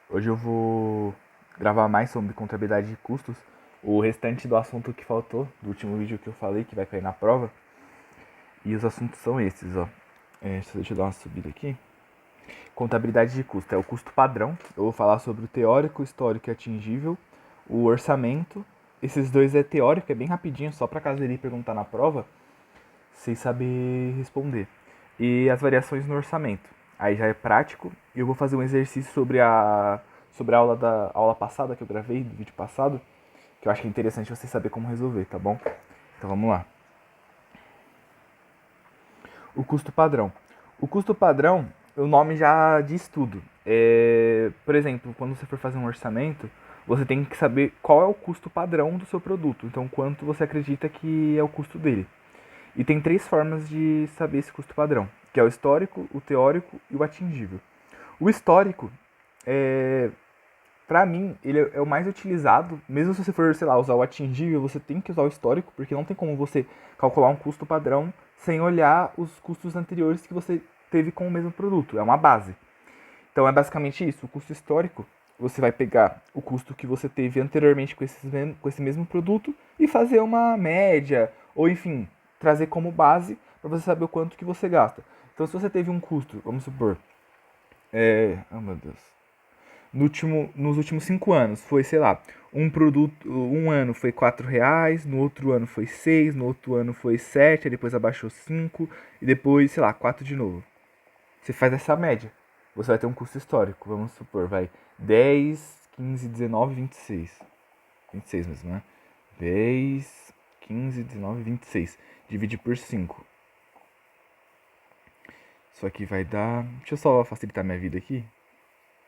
Hoje eu vou gravar mais sobre contabilidade de custos. O restante do assunto que faltou, do último vídeo que eu falei, que vai cair na prova. E os assuntos são esses, ó. Deixa eu dar uma subida aqui. Contabilidade de custo é o custo padrão. Eu vou falar sobre o teórico, histórico e atingível. O orçamento. Esses dois é teórico, é bem rapidinho, só para caso ele perguntar na prova, vocês saber responder. E as variações no orçamento. Aí já é prático. E eu vou fazer um exercício sobre a aula passada que eu gravei, do vídeo passado, que eu acho que é interessante você saber como resolver, tá bom? Então vamos lá. O custo padrão. O custo padrão, o nome já diz tudo. Por exemplo, quando você for fazer um orçamento, você tem que saber qual é o custo padrão do seu produto. Então, quanto você acredita que é o custo dele. E tem três formas de saber esse custo padrão, que é o histórico, o teórico e o atingível. O histórico, é, para mim, ele é o mais utilizado, mesmo se você for, sei lá, usar o atingível, você tem que usar o histórico, porque não tem como você calcular um custo padrão sem olhar os custos anteriores que você teve com o mesmo produto, é uma base. Então é basicamente isso, o custo histórico, você vai pegar o custo que você teve anteriormente com esse mesmo produto e fazer uma média, ou enfim, trazer como base para você saber o quanto que você gasta. Então se você teve um custo, vamos supor, oh meu Deus, nos últimos 5 anos foi, sei lá, um produto, um ano foi R$ 4, no outro ano foi 6, no outro ano foi 7, aí depois abaixou 5 e depois, sei lá, 4 de novo. Você faz essa média. Você vai ter um custo histórico, vamos supor, vai 10, 15, 19, 26. 26 mesmo, né? 10, 15, 19, 26. Divide por 5. Isso aqui vai dar. Deixa eu só facilitar minha vida aqui.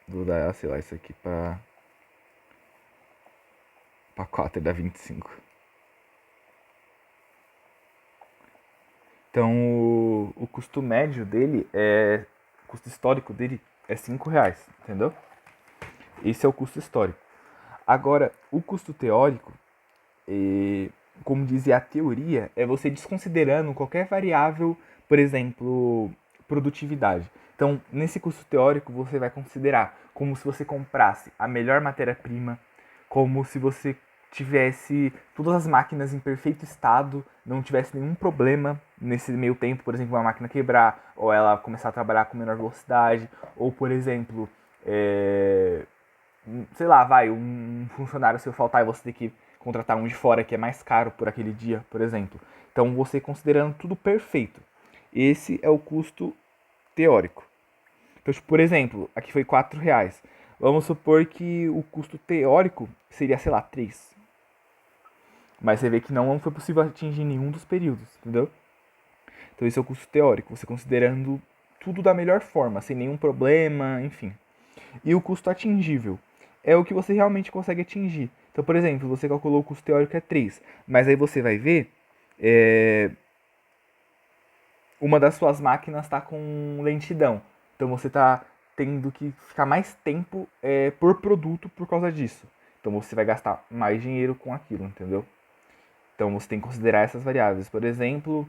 Vou dar, sei lá, isso aqui pra 4 dá 25. Então o custo médio dele é. O custo histórico dele é R$ 5, entendeu? Esse é o custo histórico. Agora, o custo teórico, como dizia a teoria, é você desconsiderando qualquer variável, por exemplo, produtividade. Então, nesse custo teórico, você vai considerar como se você comprasse a melhor matéria-prima, como se você tivesse todas as máquinas em perfeito estado, não tivesse nenhum problema nesse meio tempo, por exemplo, uma máquina quebrar, ou ela começar a trabalhar com menor velocidade, ou, por exemplo, sei lá, vai, um funcionário seu faltar e você ter que contratar um de fora que é mais caro por aquele dia, por exemplo. Então, você considerando tudo perfeito. Esse é o custo teórico. Então, tipo, por exemplo, aqui foi R$ 4. Vamos supor que o custo teórico seria, sei lá, 3. Mas você vê que não foi possível atingir nenhum dos períodos, entendeu? Então esse é o custo teórico, você considerando tudo da melhor forma, sem nenhum problema, enfim. E o custo atingível é o que você realmente consegue atingir. Então, por exemplo, você calculou o custo teórico é 3, mas aí você vai ver, é, uma das suas máquinas está com lentidão. Então você está tendo que ficar mais tempo por produto por causa disso. Então você vai gastar mais dinheiro com aquilo, entendeu? Então você tem que considerar essas variáveis. Por exemplo,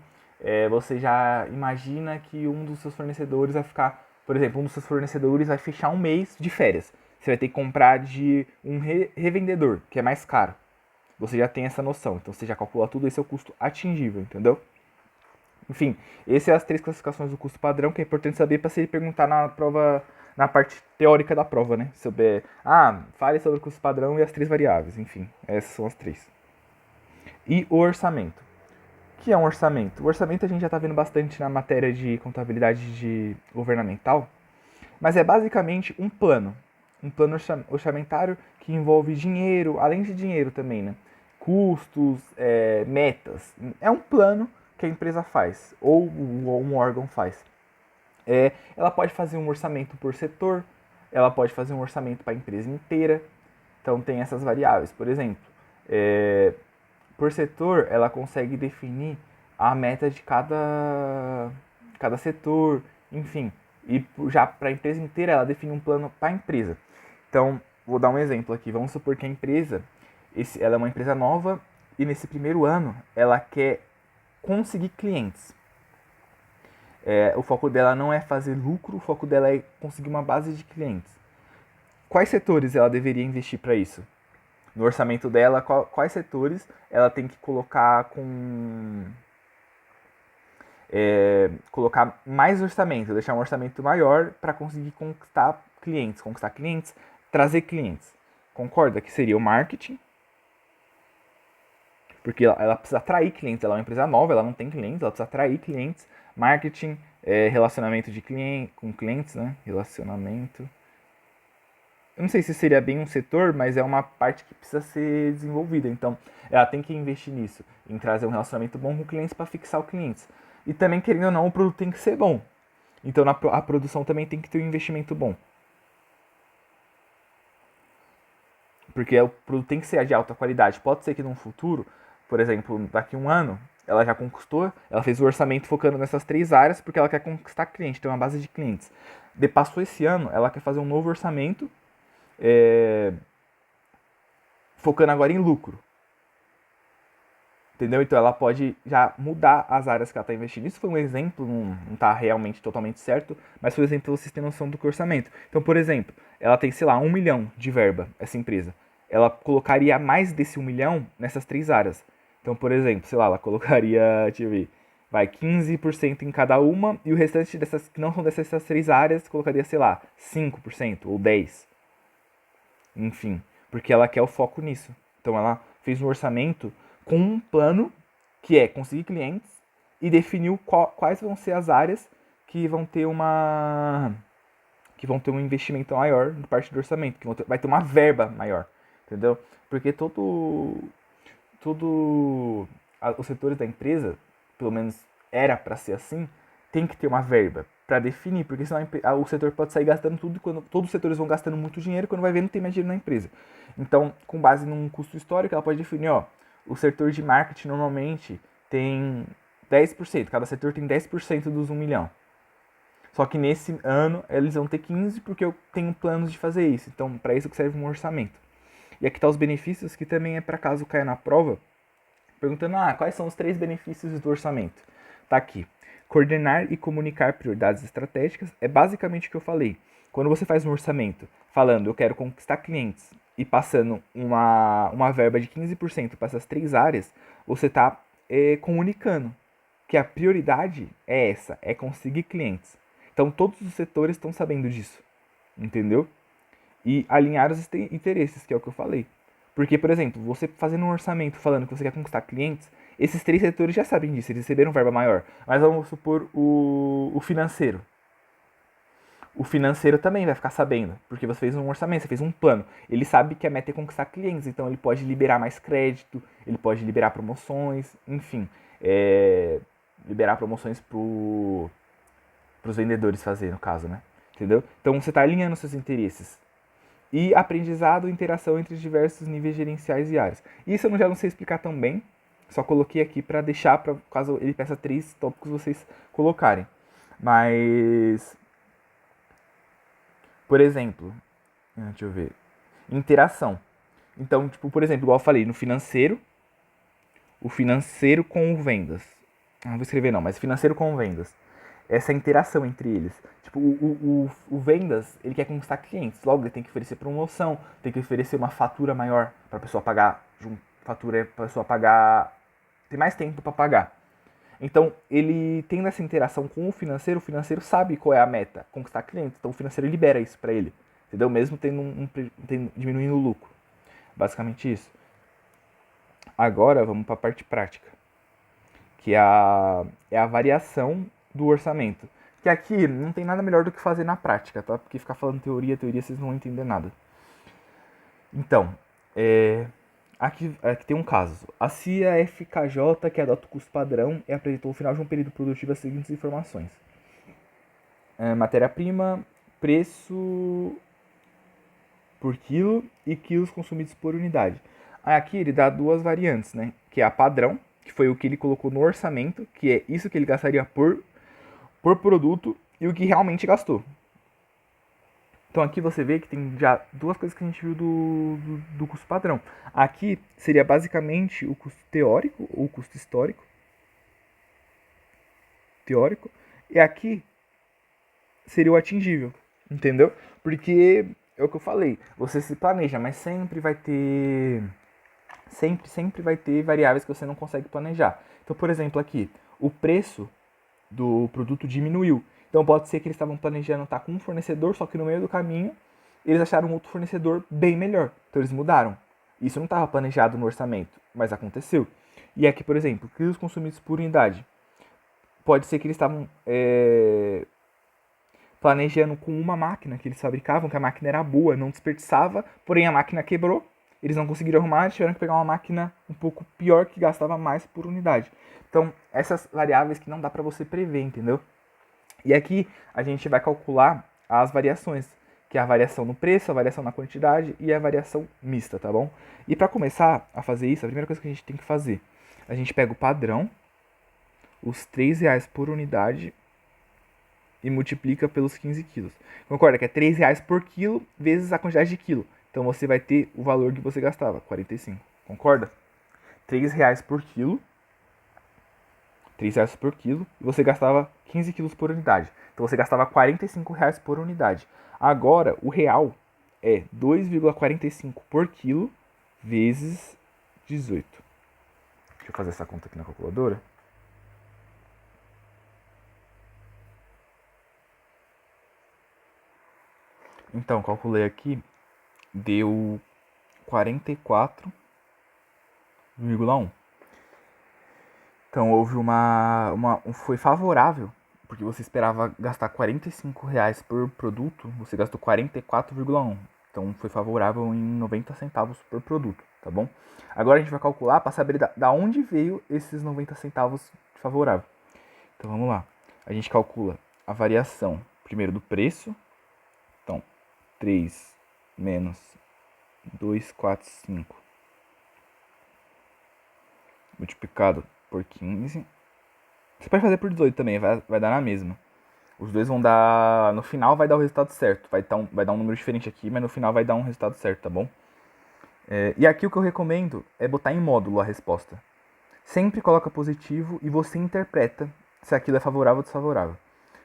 você já imagina que um dos seus fornecedores vai ficar, por exemplo, um dos seus fornecedores vai fechar um mês de férias. Você vai ter que comprar de um revendedor, que é mais caro. Você já tem essa noção, então você já calcula tudo, esse é o custo atingível, entendeu? Enfim, essas são as três classificações do custo padrão que é importante saber para se ele perguntar na prova, na parte teórica da prova, né? Sobre, fale sobre o custo padrão e as três variáveis, enfim, essas são as três. E o orçamento. O que é um orçamento? O orçamento a gente já está vendo bastante na matéria de contabilidade governamental, mas é basicamente um plano. Um plano orçamentário que envolve dinheiro, além de dinheiro também, né? Custos, metas. É um plano que a empresa faz, ou um órgão faz. Ela pode fazer um orçamento por setor, ela pode fazer um orçamento para a empresa inteira. Então tem essas variáveis. Por exemplo, por setor, ela consegue definir a meta de cada setor, enfim. E já para a empresa inteira, ela define um plano para a empresa. Então, vou dar um exemplo aqui. Vamos supor que a empresa, ela é uma empresa nova e nesse primeiro ano ela quer conseguir clientes. O foco dela não é fazer lucro, o foco dela é conseguir uma base de clientes. quais setores ela deveria investir para isso? No orçamento dela, quais setores ela tem que colocar colocar mais orçamento, deixar um orçamento maior para conseguir conquistar clientes, trazer clientes. Concorda que seria o marketing? Porque ela precisa atrair clientes, ela é uma empresa nova, ela não tem clientes, ela precisa atrair clientes. Marketing, relacionamento de com clientes, né? Relacionamento. Eu não sei se seria bem um setor, mas é uma parte que precisa ser desenvolvida. Então, ela tem que investir nisso, em trazer um relacionamento bom com clientes para fixar os clientes. E também, querendo ou não, o produto tem que ser bom. Então, a produção também tem que ter um investimento bom. Porque o produto tem que ser de alta qualidade. Pode ser que num futuro, por exemplo, daqui a um ano, ela já conquistou, ela fez o orçamento focando nessas 3 áreas porque ela quer conquistar cliente, ter uma base de clientes. Passou esse ano, ela quer fazer um novo orçamento, focando agora em lucro. Entendeu? Então ela pode já mudar as áreas que ela está investindo. Isso foi um exemplo, não está realmente totalmente certo, mas foi um exemplo para vocês terem noção do que é orçamento. Então, por exemplo, ela tem, sei lá, 1 milhão de verba, essa empresa. Ela colocaria mais desse 1 milhão nessas 3 áreas. Então, por exemplo, sei lá, ela colocaria, deixa eu ver, vai, 15% em cada uma, e o restante dessas que não são dessas 3 áreas, colocaria, sei lá, 5% ou 10%. Enfim, porque ela quer o foco nisso. Então ela fez um orçamento com um plano que é conseguir clientes e definiu quais vão ser as áreas que vão ter um investimento maior por parte do orçamento, que vai ter uma verba maior, entendeu? Porque os setores da empresa, pelo menos era para ser assim, tem que ter uma verba para definir, porque senão o setor pode sair gastando tudo e quando todos os setores vão gastando muito dinheiro, quando vai ver não tem mais dinheiro na empresa. Então, com base num custo histórico, ela pode definir, ó, o setor de marketing normalmente tem 10%, cada setor tem 10% dos 1 milhão. Só que nesse ano eles vão ter 15 porque eu tenho planos de fazer isso. Então, para isso que serve um orçamento. E aqui tá os benefícios, que também é para caso caia na prova, perguntando, quais são os 3 benefícios do orçamento? Tá aqui. Coordenar e comunicar prioridades estratégicas é basicamente o que eu falei. Quando você faz um orçamento falando, eu quero conquistar clientes, e passando uma verba de 15% para essas 3 áreas, você está comunicando que a prioridade é essa, é conseguir clientes. Então todos os setores estão sabendo disso, entendeu? E alinhar os interesses, que é o que eu falei. Porque, por exemplo, você fazendo um orçamento falando que você quer conquistar clientes, esses 3 setores já sabem disso, eles receberam verba maior. Mas vamos supor o financeiro. O financeiro também vai ficar sabendo, porque você fez um orçamento, você fez um plano. Ele sabe que a meta é conquistar clientes, então ele pode liberar mais crédito, ele pode liberar promoções, enfim. Liberar promoções para os vendedores fazer, no caso, né? Entendeu? Então você está alinhando seus interesses. E aprendizado e interação entre diversos níveis gerenciais e áreas. Isso eu já não sei explicar tão bem, só coloquei aqui para deixar, para caso ele peça 3 tópicos vocês colocarem. Mas, por exemplo, deixa eu ver, interação. Então, tipo, por exemplo, igual eu falei, no financeiro, o financeiro com o vendas. Não vou escrever não, mas financeiro com vendas. Essa interação entre eles. Tipo, o vendas, ele quer conquistar clientes. Logo, ele tem que oferecer promoção, tem que oferecer uma fatura maior para a pessoa pagar. Fatura para a pessoa pagar. Tem mais tempo para pagar. Então, ele tendo essa interação com o financeiro sabe qual é a meta, conquistar clientes. Então, o financeiro libera isso para ele. Entendeu? Mesmo diminuindo o lucro. Basicamente isso. Agora, vamos para a parte prática. Que é a variação do orçamento. Que aqui não tem nada melhor do que fazer na prática, tá? Porque ficar falando teoria vocês não vão entender nada. Então, aqui tem um caso. A CIA FKJ, que adota o custo padrão, e apresentou no final de um período produtivo as seguintes informações. Matéria-prima, preço por quilo e quilos consumidos por unidade. Aqui ele dá 2 variantes, né? Que é a padrão, que foi o que ele colocou no orçamento, que é isso que ele gastaria por produto, e o que realmente gastou. Então aqui você vê que tem já 2 coisas que a gente viu do custo padrão. Aqui seria basicamente o custo teórico ou custo histórico. E aqui seria o atingível, entendeu? Porque é o que eu falei. Você se planeja, mas sempre vai ter... Sempre vai ter variáveis que você não consegue planejar. Então, por exemplo, aqui, o preço do produto diminuiu. Então pode ser que eles estavam planejando estar com um fornecedor, só que no meio do caminho eles acharam outro fornecedor bem melhor. Então eles mudaram. Isso não estava planejado no orçamento, mas aconteceu. E aqui, por exemplo, quilos consumidos por unidade. Pode ser que eles estavam planejando com uma máquina que eles fabricavam, que a máquina era boa, não desperdiçava, porém a máquina quebrou, eles não conseguiram arrumar, eles tiveram que pegar uma máquina um pouco pior que gastava mais por unidade. Então, essas variáveis que não dá para você prever, entendeu? E aqui a gente vai calcular as variações, que é a variação no preço, a variação na quantidade e a variação mista, tá bom? E para começar a fazer isso, a primeira coisa que a gente tem que fazer, a gente pega o padrão, os R$3 por unidade e multiplica pelos 15 quilos. Concorda que é R$3 por quilo vezes a quantidade de quilo. Então você vai ter o valor que você gastava, 45. Concorda? R$3 por quilo. R$3 por quilo. E você gastava 15 quilos por unidade. Então você gastava R$45 por unidade. Agora, o real é 2,45 por quilo vezes 18. Deixa eu fazer essa conta aqui na calculadora. Então, calculei aqui, deu 44,1. Então, houve foi favorável, porque você esperava gastar R$45 por produto, você gastou 44,1. Então, foi favorável em 90 centavos por produto, tá bom? Agora a gente vai calcular para saber da onde veio esses 90 centavos de favorável. Então, vamos lá. A gente calcula a variação, primeiro, do preço. Então, 3 menos 245 multiplicado por 15. Você pode fazer por 18 também, vai dar na mesma. Os dois vão dar... No final vai dar o resultado certo. Vai dar um número diferente aqui, mas no final vai dar um resultado certo, tá bom? E aqui o que eu recomendo é botar em módulo a resposta. Sempre coloca positivo e você interpreta se aquilo é favorável ou desfavorável.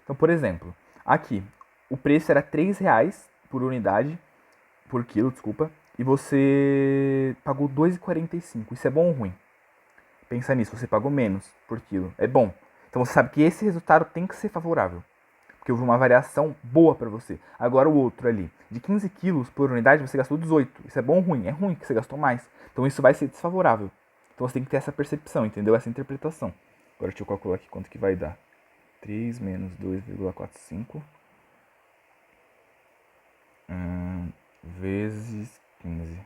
Então, por exemplo, aqui o preço era R$3 por unidade, por quilo, desculpa, e você pagou 2,45. Isso é bom ou ruim? Pensa nisso, você pagou menos por quilo. É bom. Então você sabe que esse resultado tem que ser favorável. Porque houve uma variação boa para você. Agora o outro ali, de 15 quilos por unidade, você gastou 18. Isso é bom ou ruim? É ruim, que você gastou mais. Então isso vai ser desfavorável. Então você tem que ter essa percepção, entendeu? Essa interpretação. Agora deixa eu calcular aqui quanto que vai dar. 3 menos 2,45 vezes 15.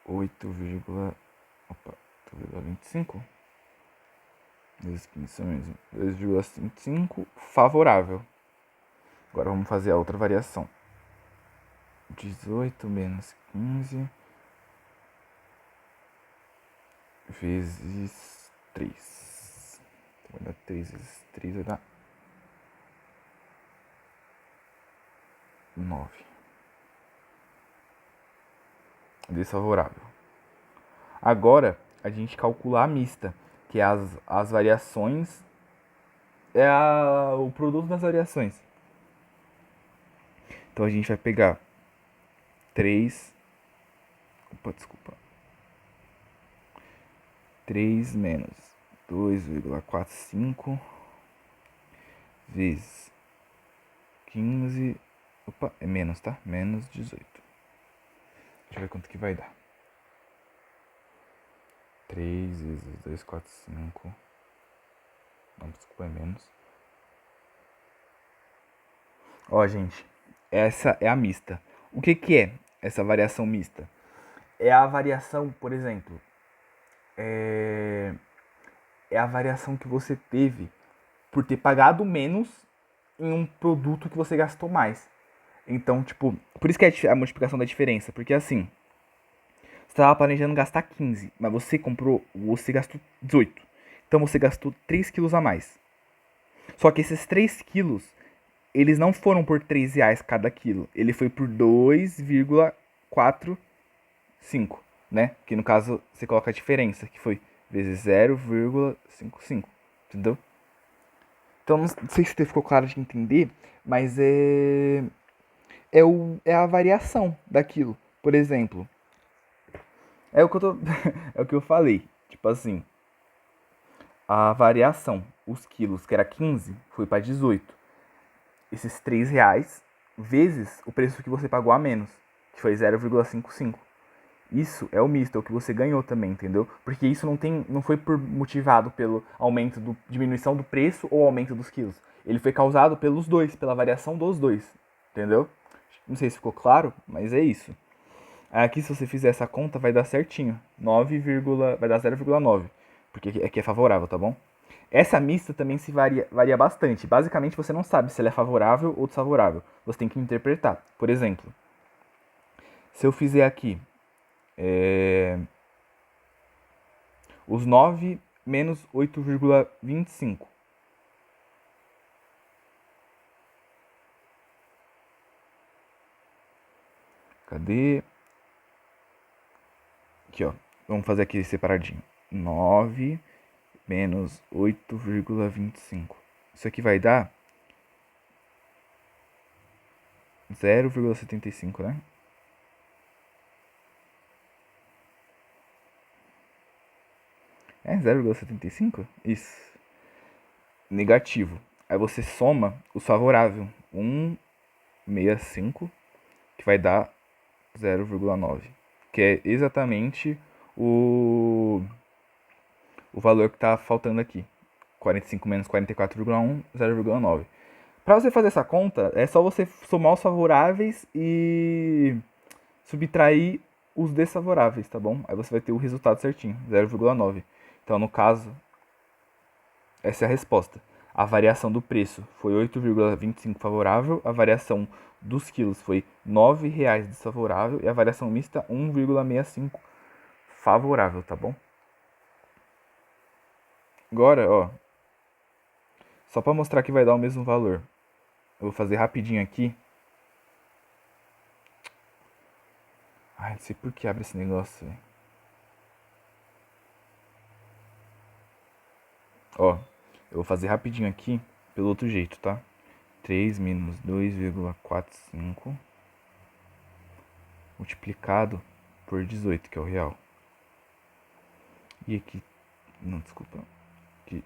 8,25 vezes 15 são mesmo. 2,25 favorável. Agora vamos fazer a outra variação. 18 menos 15 vezes 3. Então vai dar 3 vezes 3 vai dar 9. Desfavorável. Agora a gente calcula a mista, que é as variações, o produto das variações. Então a gente vai pegar 3 menos 2,45 vezes 15. É menos, tá? Menos 18. Deixa eu ver quanto que vai dar. 3 vezes 245. Não, desculpa, é menos. Ó, gente, essa é a mista. O que é essa variação mista? É a variação, por exemplo, é a variação que você teve por ter pagado menos em um produto que você gastou mais. Então, tipo, por isso que é a multiplicação da diferença, porque assim, você estava planejando gastar 15, mas você gastou 18. Então você gastou 3 quilos a mais. Só que esses 3 quilos, eles não foram por R$3 cada quilo. Ele foi por 2,45, né? Que no caso você coloca a diferença, que foi vezes 0,55, entendeu? Então, não sei se ficou claro de entender, mas é a variação daquilo. Por exemplo, é o que eu tô, é o que eu falei. Tipo assim, a variação, os quilos, que era 15, foi para 18. Esses R$ 3 vezes o preço que você pagou a menos, que foi 0,55. Isso é o misto, é o que você ganhou também, entendeu? Porque isso não foi motivado pelo diminuição do preço ou aumento dos quilos. Ele foi causado pelos dois, pela variação dos dois, entendeu? Não sei se ficou claro, mas é isso. Aqui, se você fizer essa conta, vai dar certinho. Vai dar 0,9. Porque aqui é favorável, tá bom? Essa mista também se varia bastante. Basicamente, você não sabe se ela é favorável ou desfavorável. Você tem que interpretar. Por exemplo, se eu fizer aqui os 9 menos 8,25. Cadê? Aqui, ó. Vamos fazer aqui separadinho. 9 menos 8,25. Isso aqui vai dar 0,75, né? É 0,75? Isso. Negativo. Aí você soma o favorável. 1,65, que vai dar 0,9. Que é exatamente o valor que está faltando aqui. 45 menos 44,1, 0,9. Para você fazer essa conta, é só você somar os favoráveis e subtrair os desfavoráveis, tá bom? Aí você vai ter o resultado certinho, 0,9. Então, no caso, essa é a resposta. A variação do preço foi 8,25 favorável, a variação dos quilos foi R$ 9,00 desfavorável e a variação mista 1,65 favorável, tá bom? Agora, ó, só para mostrar que vai dar o mesmo valor, eu vou fazer rapidinho aqui. Ai, não sei por que abre esse negócio, véio. Ó, eu vou fazer rapidinho aqui pelo outro jeito, tá? 3 menos 2,45 multiplicado por 18, que é o real. E aqui, não, desculpa. Aqui,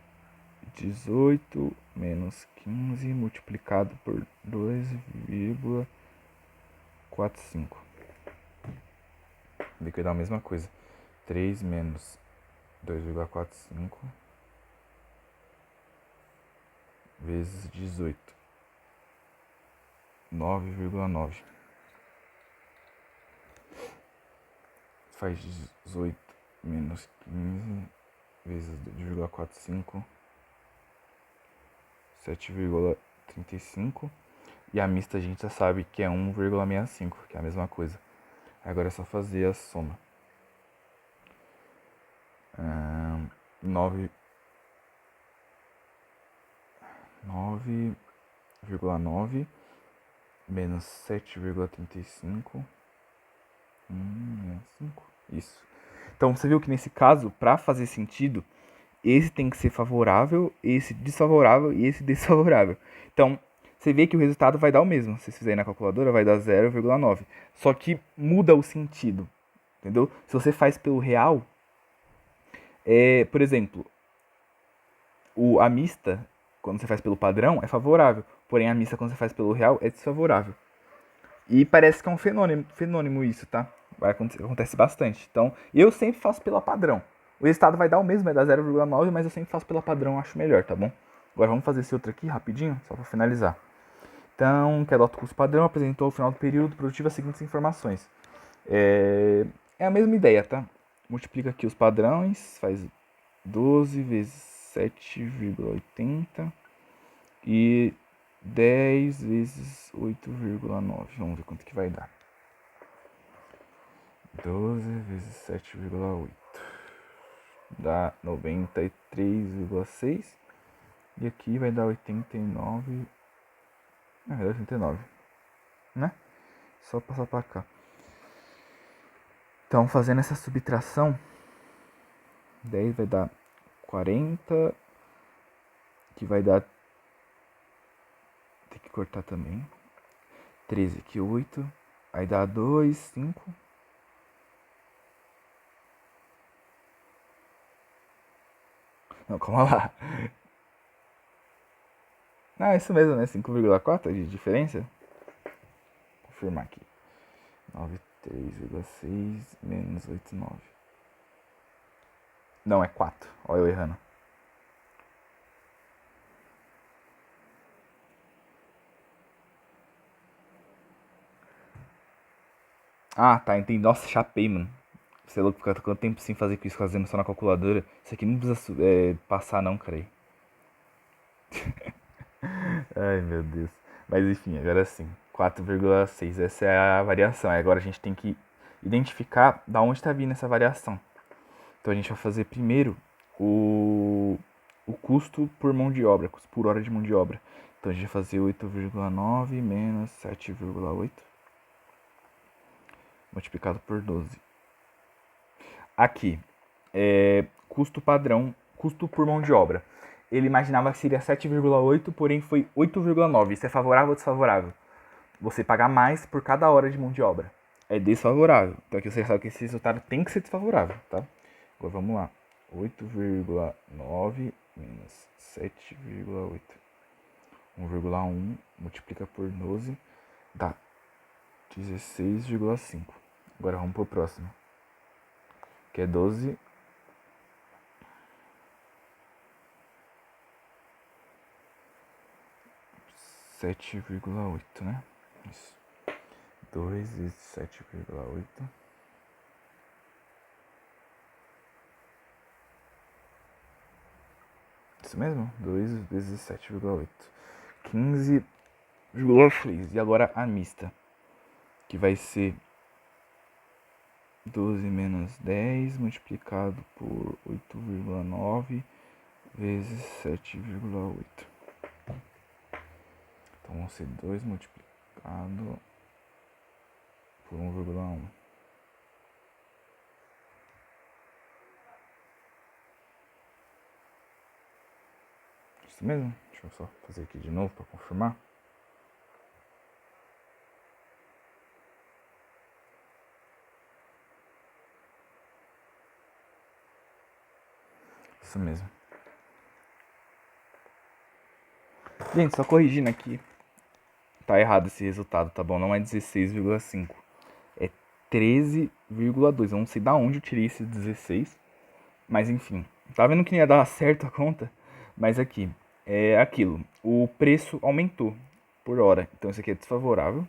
18 menos 15 multiplicado por 2,45. Vê que vai dar a mesma coisa. 3 menos 2,45 vezes 18. 9,9. Faz 18 menos 15 vezes 2,45. 7,35. E a mista a gente já sabe que é 1,65, que é a mesma coisa. Agora é só fazer a soma. 9,9 menos 7,35. 5. Isso. Então você viu que nesse caso, para fazer sentido, esse tem que ser favorável, esse desfavorável e esse desfavorável. Então, você vê que o resultado vai dar o mesmo. Se vocês fizerem na calculadora, vai dar 0,9. Só que muda o sentido, entendeu? Se você faz pelo real, por exemplo, a mista, quando você faz pelo padrão, é favorável. Porém, a mista, quando você faz pelo real, é desfavorável. E parece que é um fenômeno isso, tá? Acontece bastante. Então, eu sempre faço pela padrão. O resultado vai dar o mesmo, vai dar 0,9, mas eu sempre faço pela padrão, acho melhor, tá bom? Agora vamos fazer esse outro aqui rapidinho, só para finalizar. Então, que adota o custo padrão, apresentou ao final do período produtivo as seguintes informações. É a mesma ideia, tá? Multiplica aqui os padrões, faz 12 vezes 7,80 e 10 vezes 8,9. Vamos ver quanto que vai dar. 12 vezes 7,8 dá 93,6. E aqui vai dar 89. Vai dar 89, né? Só passar pra cá. Então, fazendo essa subtração, 10 vai dar 40, que vai dar Tem que cortar também. 13 aqui, 8. Aí dá 2, 5. Não, calma lá. Ah, é isso mesmo, né? 5,4 de diferença. Vou confirmar aqui. 93,6 menos 89. Não, é 4. Olha eu errando. Ah, tá, entendi. Nossa, chapei, mano. Você é louco, ficar quanto tempo sem fazer isso, fazendo só na calculadora. Isso aqui não precisa passar não, cara. Ai, meu Deus. Mas enfim, agora sim. 4,6. Essa é a variação. Aí agora a gente tem que identificar da onde está vindo essa variação. Então a gente vai fazer primeiro o custo por mão de obra, custo por hora de mão de obra. Então a gente vai fazer 8,9 menos 7,8 multiplicado por 12. Aqui, custo padrão, custo por mão de obra. Ele imaginava que seria 7,8, porém foi 8,9. Isso é favorável ou desfavorável? Você pagar mais por cada hora de mão de obra. É desfavorável. Então aqui você sabe que esse resultado tem que ser desfavorável, tá? Agora vamos lá. 8,9 menos 7,8. 1,1 multiplica por 12 dá 16,5. Agora vamos pro próximo. Que é 12. 7,8, né? Isso. 2 vezes 7,8. Isso mesmo? 2 vezes 7,8. 15,6. E agora a mista. Que vai ser 12 menos 10 multiplicado por 8,9 vezes 7,8. Então vão ser 2 multiplicado por 1,1. Isso mesmo? Deixa eu só fazer aqui de novo para confirmar. Isso mesmo. Gente, só corrigindo aqui. Tá errado esse resultado, tá bom? Não é 16,5. É 13,2. Eu não sei da onde eu tirei esse 16. Mas enfim. Tá vendo que não ia dar certo a conta? Mas aqui. É aquilo. O preço aumentou por hora. Então isso aqui é desfavorável.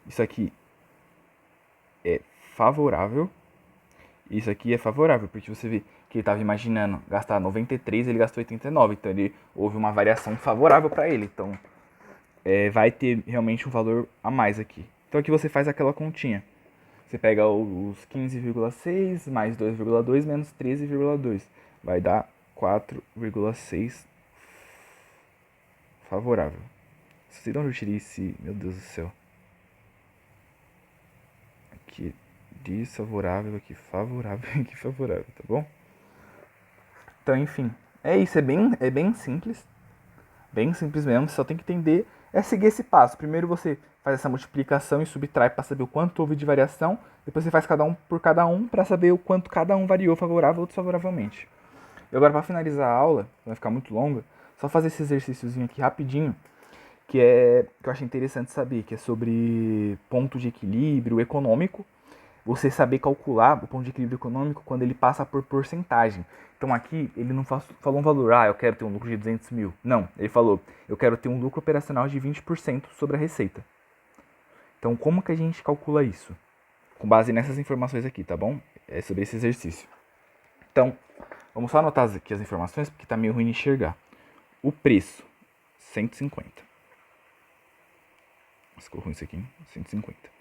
Isso aqui é favorável. Isso aqui é favorável, porque você vê que ele estava imaginando gastar 93, ele gastou 89. Então ele houve uma variação favorável para ele. Então vai ter realmente um valor a mais aqui. Então aqui você faz aquela continha. Você pega os 15,6 mais 2,2 menos 13,2. Vai dar 4,6 favorável. Não sei de onde eu tirei esse... Meu Deus do céu. Aqui desfavorável, aqui favorável, aqui favorável, tá bom? Então, enfim. É isso, é bem simples. Bem simples mesmo, você só tem que entender, seguir esse passo. Primeiro você faz essa multiplicação e subtrai para saber o quanto houve de variação. Depois você faz cada um por cada um para saber o quanto cada um variou favorável ou desfavoravelmente. E agora para finalizar a aula, vai ficar muito longa, só fazer esse exercíciozinho aqui rapidinho, que eu achei interessante saber, que é sobre ponto de equilíbrio econômico. Você saber calcular o ponto de equilíbrio econômico quando ele passa por porcentagem. Então aqui ele não falou um valor, eu quero ter um lucro de 200 mil. Não, ele falou, eu quero ter um lucro operacional de 20% sobre a receita. Então como que a gente calcula isso? Com base nessas informações aqui, tá bom? É sobre esse exercício. Então, vamos só anotar aqui as informações, porque tá meio ruim de enxergar. O preço, 150. Ficou ruim isso aqui, hein? 150.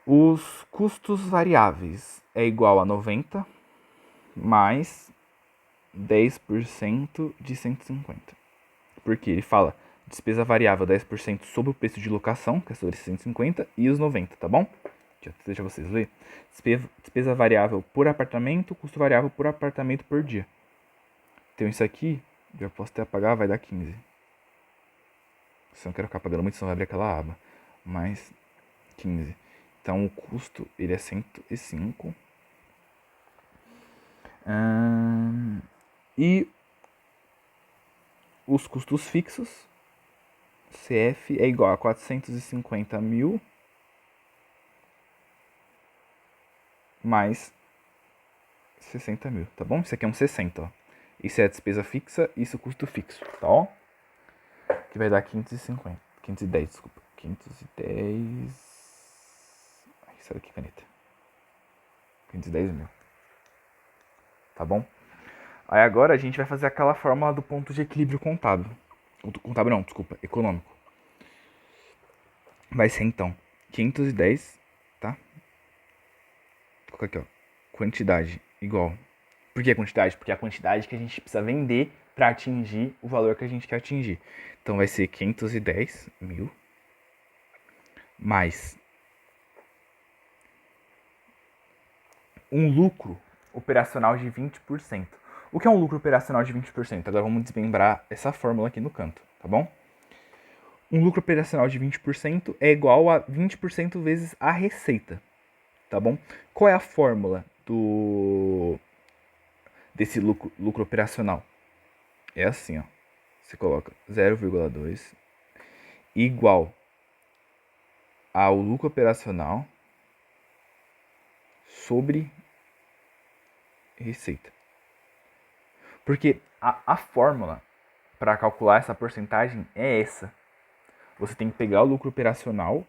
Os custos variáveis é igual a 90 mais 10% de 150. Porque ele fala despesa variável 10% sobre o preço de locação, que é sobre 150, e os 90, tá bom? Deixa vocês ler. Despesa variável por apartamento, custo variável por apartamento por dia. Então isso aqui, já posso até apagar, vai dar 15. Se eu não quero ficar pagando muito, senão vai abrir aquela aba. Mais 15. Então o custo ele é 105. E os custos fixos, CF é igual a 450 mil mais 60 mil, tá bom? Isso aqui é um 60, ó. Isso é a despesa fixa, isso é o custo fixo, tá bom? Que vai dar 550, 510, desculpa. 510... Ai, sai daqui, caneta. 510 mil. Tá bom? Aí agora a gente vai fazer aquela fórmula do ponto de equilíbrio contábil. Contábil não, desculpa, econômico. Vai ser então 510, tá? Vou colocar aqui, ó. Quantidade igual. Por que quantidade? Porque é a quantidade que a gente precisa vender para atingir o valor que a gente quer atingir. Então vai ser 510 mil mais um lucro operacional de 20%. O que é um lucro operacional de 20%? Agora vamos desmembrar essa fórmula aqui no canto, tá bom? Um lucro operacional de 20% é igual a 20% vezes a receita, tá bom? Qual é a fórmula desse lucro operacional? É assim, ó. Você coloca 0,2 igual ao lucro operacional sobre receita. Porque a fórmula para calcular essa porcentagem é essa. Você tem que pegar o lucro operacional,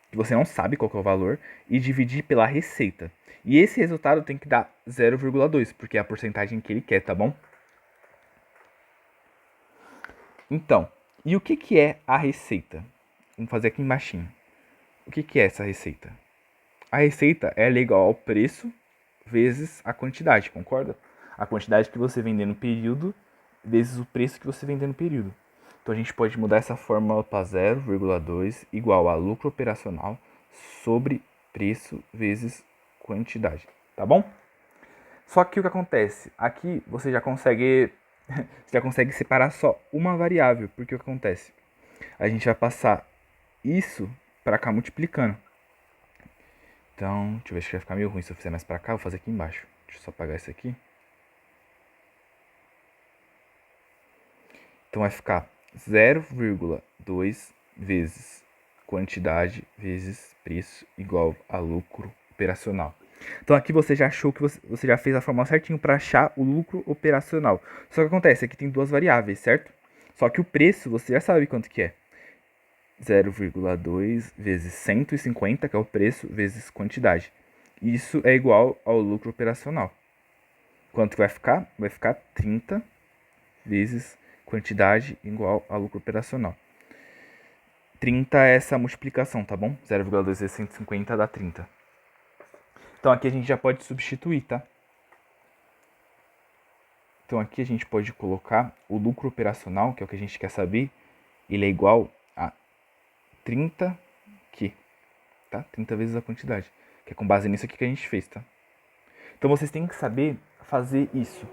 que você não sabe qual que é o valor, e dividir pela receita. E esse resultado tem que dar 0,2, porque é a porcentagem que ele quer, tá bom? Então, e o que é a receita? Vamos fazer aqui embaixo. O que é essa receita? A receita é igual ao preço vezes a quantidade, concorda? A quantidade que você vender no período vezes o preço que você vender no período. Então a gente pode mudar essa fórmula para 0,2 igual a lucro operacional sobre preço vezes quantidade, tá bom? Só que o que acontece? Aqui você já consegue separar só uma variável, porque o que acontece? A gente vai passar isso para cá multiplicando. Então, deixa eu ver se vai ficar meio ruim se eu fizer mais para cá, vou fazer aqui embaixo. Deixa eu só apagar isso aqui. Então vai ficar 0,2 vezes quantidade vezes preço igual a lucro operacional. Então aqui você já achou que você já fez a fórmula certinho para achar o lucro operacional. Só que acontece, aqui tem duas variáveis, certo? Só que o preço você já sabe quanto que é. 0,2 vezes 150, que é o preço, vezes quantidade. Isso é igual ao lucro operacional. Quanto que vai ficar? Vai ficar 30 vezes quantidade igual a lucro operacional. 30 é essa multiplicação, tá bom? 0,2 vezes 150 dá 30. Então aqui a gente já pode substituir, tá? Então aqui a gente pode colocar o lucro operacional, que é o que a gente quer saber, ele é igual a 30 Q, tá? 30 vezes a quantidade, que é com base nisso aqui que a gente fez, tá? Então vocês têm que saber fazer isso.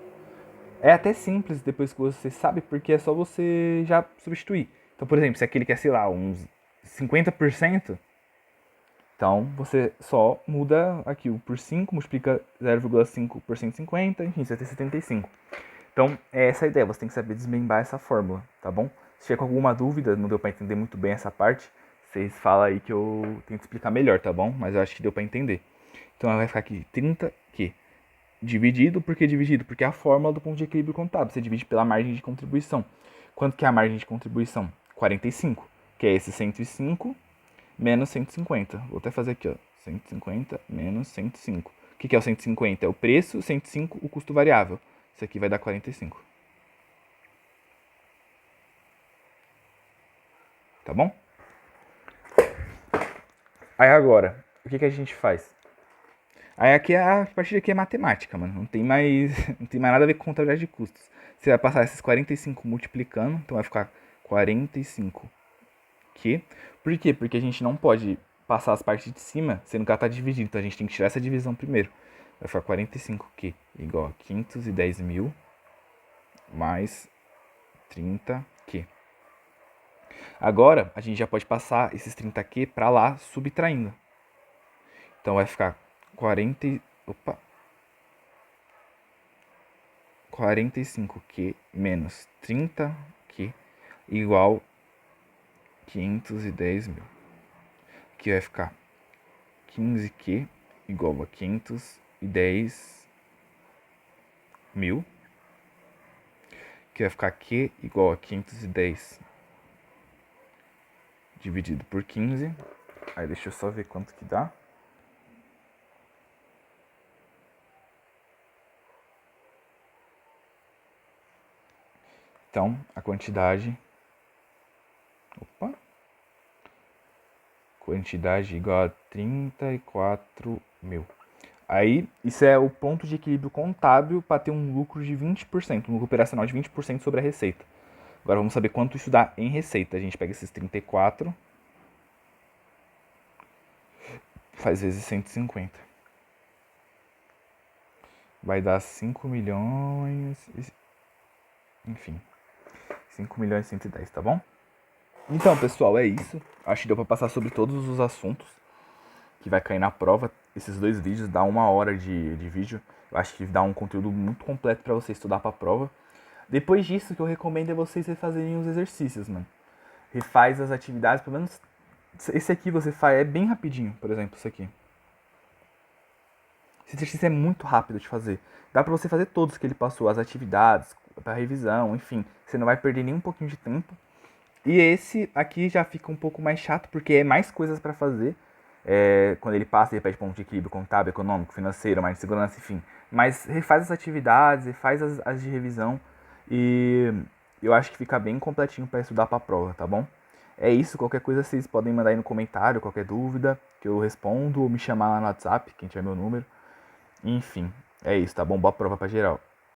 É até simples depois que você sabe, porque é só você já substituir. Então, por exemplo, se aquele quer, sei lá, uns 50%, então você só muda aqui o por 5, multiplica 0,5 por 150, enfim, você vai ter 75. Então, é essa a ideia, você tem que saber desmembrar essa fórmula, tá bom? Se tiver com alguma dúvida, não deu para entender muito bem essa parte, vocês falam aí que eu tento explicar melhor, tá bom? Mas eu acho que deu para entender. Então, vai ficar aqui 30Q. Dividido, por que dividido? Porque é a fórmula do ponto de equilíbrio contábil. Você divide pela margem de contribuição. Quanto que é a margem de contribuição? 45, que é esse 105 menos 150. Vou até fazer aqui, ó. 150 menos 105. O que é o 150? É o preço, 105 o custo variável. Isso aqui vai dar 45. Tá bom? Aí agora, o que a gente faz? Aí aqui a partir daqui é matemática, mano. Não tem mais, não tem mais nada a ver com contabilidade de custos. Você vai passar esses 45 multiplicando, então vai ficar 45 Q. Por quê? Porque a gente não pode passar as partes de cima sendo que ela está dividida. Então a gente tem que tirar essa divisão primeiro. Vai ficar 45Q igual a 510 mil mais 30Q. Agora, a gente já pode passar esses 30Q para lá, subtraindo. Então, vai ficar 45Q menos 30Q igual 510 mil. Aqui vai ficar 15Q igual a 510 mil. Que vai ficar Q igual a 510 dividido por 15. Aí deixa eu só ver quanto que dá. Então, a quantidade... Quantidade igual a 34 mil. Aí, isso é o ponto de equilíbrio contábil para ter um lucro de 20%, um lucro operacional de 20% sobre a receita. Agora vamos saber quanto isso dá em receita. A gente pega esses 34, faz vezes 150. Vai dar 5 milhões... Enfim, 5 milhões e 110, tá bom? Então, pessoal, é isso. Acho que deu para passar sobre todos os assuntos que vai cair na prova. Esses 2 vídeos dá 1 hora de vídeo. Eu acho que dá um conteúdo muito completo para você estudar para a prova. Depois disso, o que eu recomendo é vocês refazerem os exercícios, mano. Refaz as atividades, pelo menos esse aqui você faz, é bem rapidinho, por exemplo, isso aqui. Esse exercício é muito rápido de fazer. Dá pra você fazer todos que ele passou, as atividades, pra revisão, enfim. Você não vai perder nem um pouquinho de tempo. E esse aqui já fica um pouco mais chato, porque é mais coisas pra fazer. Quando ele passa, ele repete ponto de equilíbrio contábil, econômico, financeiro, mais de segurança, enfim. Mas refaz as atividades, refaz as de revisão. E eu acho que fica bem completinho pra estudar pra prova, tá bom? É isso, qualquer coisa vocês podem mandar aí no comentário, qualquer dúvida, que eu respondo, ou me chamar lá no WhatsApp, quem tiver meu número. Enfim, é isso, tá bom? Boa prova pra geral.